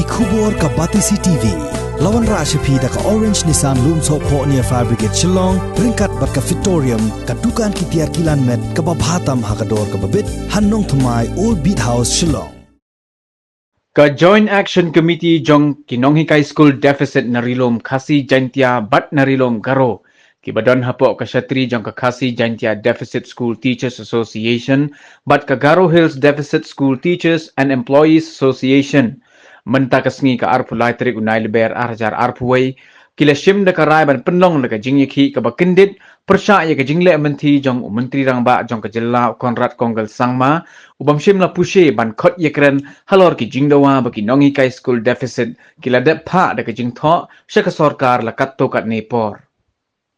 Khubor ka Batisi TV. Lawan Rashapi da ka Orange Nissan Loom So Po near Fire Brigade Shillong, Ringkat bat ka Victorium, ka Dukan ki Tiar Kilan Met, ka Babhatam Hakador ka Babit, Hannong Thumai Old Beat House Shillong. Ka Joint Action Committee jong Kinonghikai School Deficit Narilom Khasi Jaintia Bat Narilom Garo. Kibadon hapo ka Shatri jong ka Khasi Jaintia Deficit School Teachers Association bat ka Garo Hills Deficit School Teachers and Employees Association. Menta kasngi ka arpu laitrik unai leber arjar arpuway kila shim da ka rai ban penlong da ka jingyaki ka bakindit persya ya ka jingle menti jong menteri rangba jong ka jilla Konrad Konggal Sangma ubam shim la pushe ban khot yekren halor ki jingdawa baki nongi kai school deficit kila de pha da ka jingtho shaka sarkar la katto kat nepor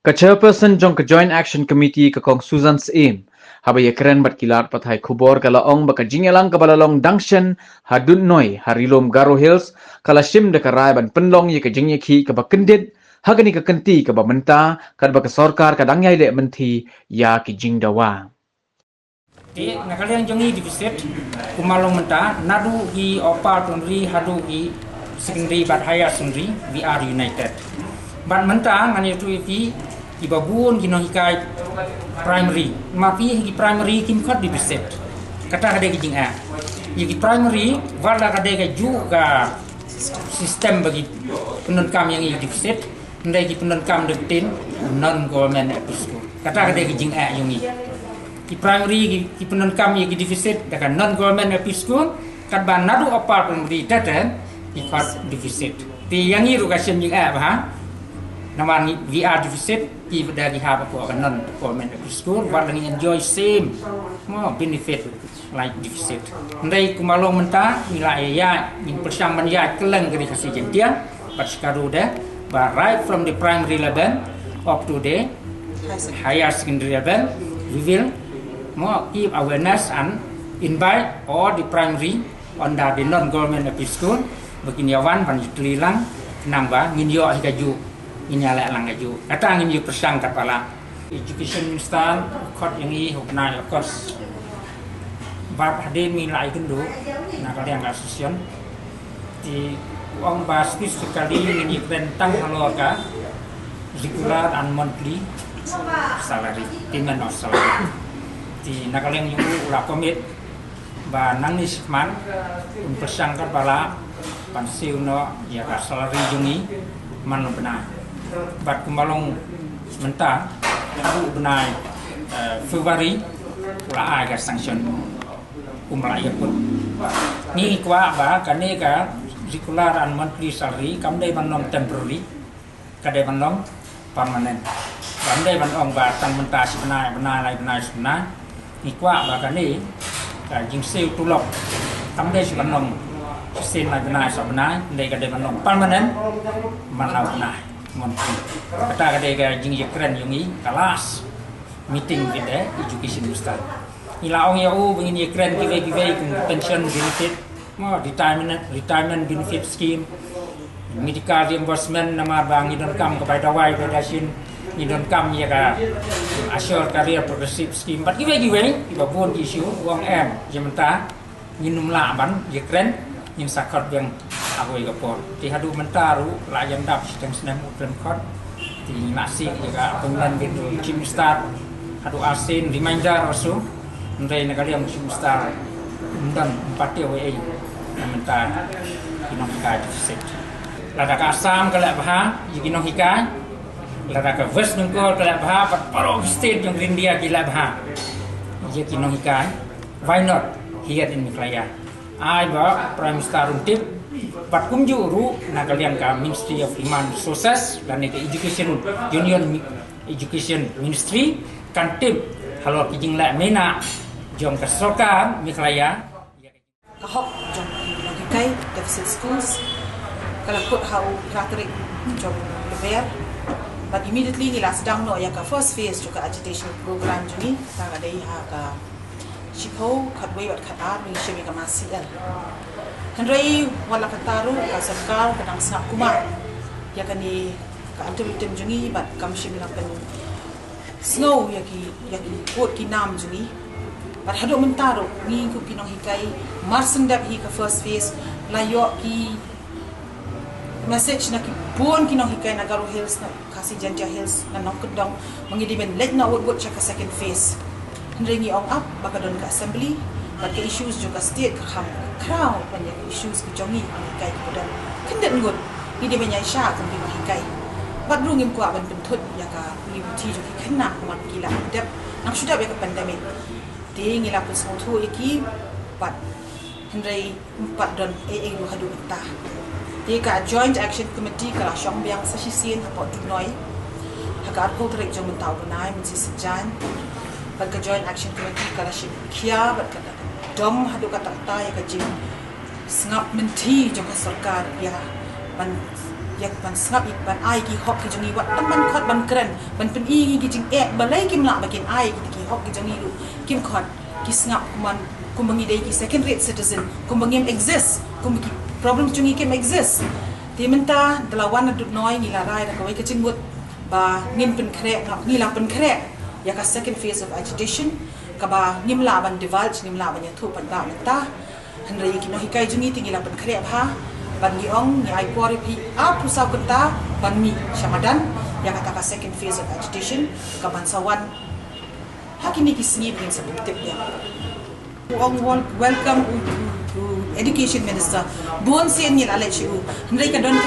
ka chairperson jong ka Joint Action Committee ka kong Susan Saim habay yekren bat kilat pathay khubor kalaong baka jingalang kabalalong dangshen hadun noy harilom Garo Hills kala shim da ka rai ban penlong ya ka jingyaki ka bakindit hagani ka kenti ka bamenta kad baka sarkar kadangyay le menti ya ki jingdawa Di nakalian jongi deficit kumalong menta nadu hi opal tunri hadu hi secondary bat higher secondary we are united bat menta ngani tu fi ibabun kinohikai primary mapi hi primary kim khot deficit kata kade ki jinga yi primary wala kade ka juga sistem bagi penenkam yang i deficit ndai ki penenkam dektin non government school kata kade ki jinga yungi ki primary ki penenkam yang i deficit dakan non government school kat ban nadu opal primary tatan ki khot deficit ti yang i rukasem jinga ba naman we are deficit ki dari ha apa kan non government school what lang enjoy same mo benefit like deficit ndai kumalong menta mila ya in persang manja keleng kali kasih jentian pas karo dah but right from the primary level up to the higher secondary level we will more give awareness and invite all the primary under the non government school begini awan pan tulilang nambah nginyo hikaju ini ala lang kaju kata angin yu persang kepala education minister kot yang ini hubungan of course bab hadir milai kendo nak kalian asosian di uang basis sekali ini tentang haloka regular and monthly salary payment of salary di nak kalian yang ulah komit ba nangis man persang kepala pansiu no ya ka salary jungi man benar bat kumalong menta aku benai Februari pula ada sanction umlaya pun ni kwa ba kane ka regular and monthly salary kamdai banom temporary kadai banom permanent kamdai banom ba tang menta sebenai benai sebenai ni kwa ba kane ka jingseu tulok kamdai sebenom sen benai sebenai dai kadai banom permanent manau benai monthly kata kade ga jing keren yungi kelas meeting with the education minister ila ong ya begini keren give pension benefit mo retirement benefit scheme medical reimbursement nama bang idon kam kepada wai pedasin idon kam ya ka assure career progressive scheme but give iba bon issue uang em jementa nginum la ban ya keren nim sakot yang aku ikapor di hadu mentaru layan dap sedang senang ukren kot di nasi juga pengen gitu chim start hadu asin reminder also ndai nakali yang chim start undang 4 WA mentar kinonghikai deficit lada ka asam kala bah kinonghikai lada ka west bengal kala bah paro state yang India kala bah ye kinonghikai why not here in Miklaya ai ba prime minister untip pat kumjuru na kalian ka Ministry of Human Resources dan ke Education Union Education Ministry kan tip halor kijing la mena jong ka soka Miklaya ka hok jong kai deficit schools kala put how rhetoric jong leber but immediately nila sedang no ya ka first phase juga agitation program juni ta dai ha ka Chipo katway wat katar ni shemi ka masih Kanrai wala kataru ka sarkar kadang sa kuma ya kani ka antum jungi bat kam shimi lang kan snow yaki kot ki nam jungi bat hado mentaro ni ku kinong hikai marsendap hi ka first phase layo ki message na buon kinong hikay na Garo Hills na kasi Jaintia Hills na nong kundang mangidimen let na wood siya ka second phase. Ringi ong up baka doon ka assembly but ka issues juga state ka ham crown banyak issues ka jongi ang hikay ko dan kendet ngut hindi ba niya siya kung di mahikay but rungim ko aban bentut ya ka liberty juga kena kuman gila dep nang sudah ya ka pandemic di ngila pun semua tu iki but Henry 4 don lu hadu entah di ka joint action committee kala syong biang sa sisien hapot dunoi hagar ko trek jong mentau benai mensi sejan bagi joint action committee kala shi kia bat kata dom hadu kata ta ya ka jing sngap menti jong sarkar ya ban yak ban sngap ik ban ai ki hok ki jongi wat taman khot ban kren ban pen i ki jing balai kim la bakin ai ki hok ki jongi lu kim khot ki sngap man kumbangi dai ki second rate citizen kumbangim exist kumbagi problem jongi kim exist ti menta dalawan adu noi ni la rai da kawai ka chingut ba ngin pen krek ni la pen krek ya ka second phase of agitation ka ba nimla ban divulge nimla ban ya thu pan ba menta hanrai ki no hikai jungi tingila pan krek ha ban gi ong ni ai pori pi a pusau kenta ban mi shamadan ya kata ka second phase of agitation ka ban sawan hakini ki singi bin sa tip dia ong welcome education minister bon sen ni ala chu hanrai ka don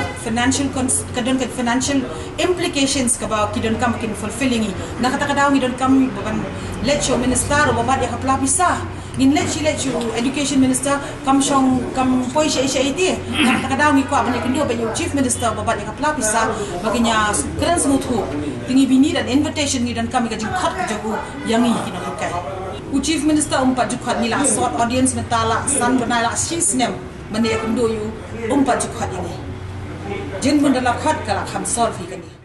financial implications ka ba ki don kam kin fulfilling nakata ka daw ni don kam ban let show minister o ba ya ka plapisa ngin let chu education minister kam poi she iti nakata ka daw ni ko ban kendo ba you chief minister ba ya ka plapisa baginya keren smutu tingi bini dan invitation ni don kam ka jing khat ka jagu yangi kino kai chief minister umpat jukhat ni la sort audience mentala san banala shisnem mane kendo yu umpat jukhat ini jin bundala khat kala kham solve hi kani